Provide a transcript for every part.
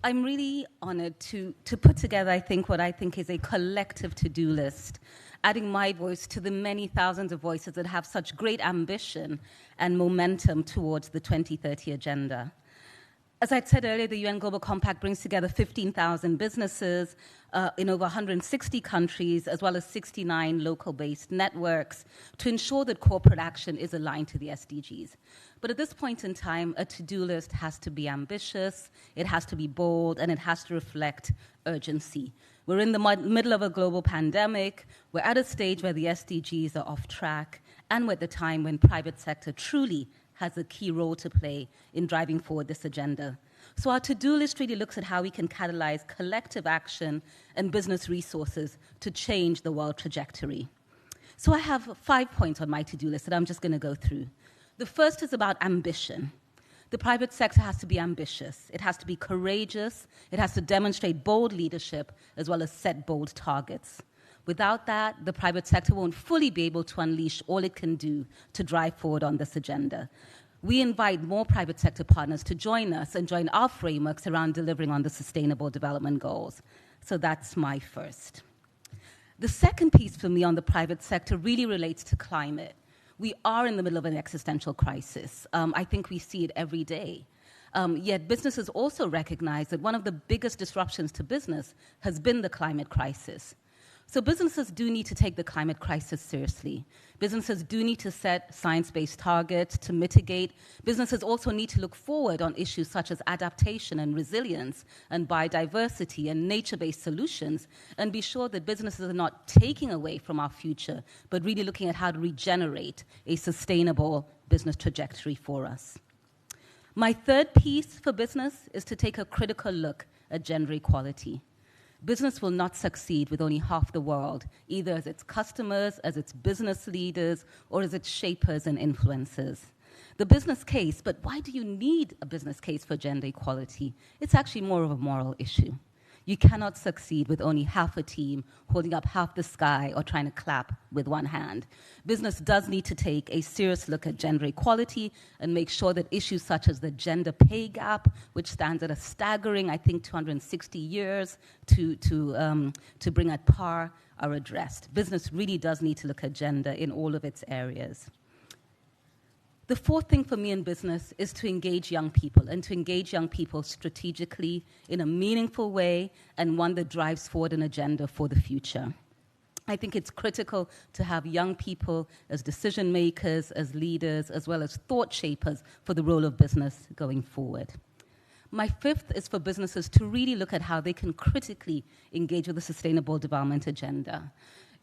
I'm really honored to put together, I think, what I think is a collective to-do list, adding my voice to the many thousands of voices that have such great ambition and momentum towards the 2030 agenda. As I said earlier, the UN Global Compact brings together 15,000 businesses in over 160 countries, as well as 69 local-based networks, to ensure that corporate action is aligned to the SDGs. But at this point in time, a to-do list has to be ambitious, it has to be bold, and it has to reflect urgency. We're in the middle of a global pandemic, we're at a stage where the SDGs are off track, and we're at the time when private sector truly has a key role to play in driving forward this agenda. So our to-do list really looks at how we can catalyze collective action and business resources to change the world trajectory. So I have 5 points on my to-do list that I'm just going to go through. The first is about ambition. The private sector has to be ambitious. It has to be courageous. It has to demonstrate bold leadership as well as set bold targets. Without that, the private sector won't fully be able to unleash all it can do to drive forward on this agenda. We invite more private sector partners to join us and join our frameworks around delivering on the Sustainable Development Goals. So that's my first. The second piece for me on the private sector really relates to climate. We are in the middle of an existential crisis. I think we see it every day. Yet businesses also recognize that one of the biggest disruptions to business has been the climate crisis. So businesses do need to take the climate crisis seriously. Businesses do need to set science-based targets to mitigate. Businesses also need to look forward on issues such as adaptation and resilience and biodiversity and nature-based solutions, and be sure that businesses are not taking away from our future, but really looking at how to regenerate a sustainable business trajectory for us. My third piece for business is to take a critical look at gender equality. Business will not succeed with only half the world, either as its customers, as its business leaders, or as its shapers and influencers. The business case, but why do you need a business case for gender equality? It's actually more of a moral issue. You cannot succeed with only half a team holding up half the sky or trying to clap with one hand. Business does need to take a serious look at gender equality and make sure that issues such as the gender pay gap, which stands at a staggering, I think, 260 years to bring at par, are addressed. Business really does need to look at gender in all of its areas. The fourth thing for me in business is to engage young people, and to engage young people strategically in a meaningful way and one that drives forward an agenda for the future. I think it's critical to have young people as decision makers, as leaders, as well as thought shapers for the role of business going forward. My fifth is for businesses to really look at how they can critically engage with the Sustainable Development Agenda.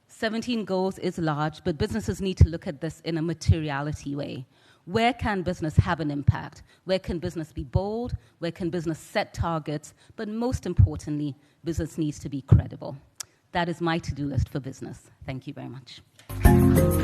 17 goals is large, but businesses need to look at this in a materiality way. Where can business have an impact? Where can business be bold? Where can business set targets? But most importantly, business needs to be credible. That is my to-do list for business. Thank you very much.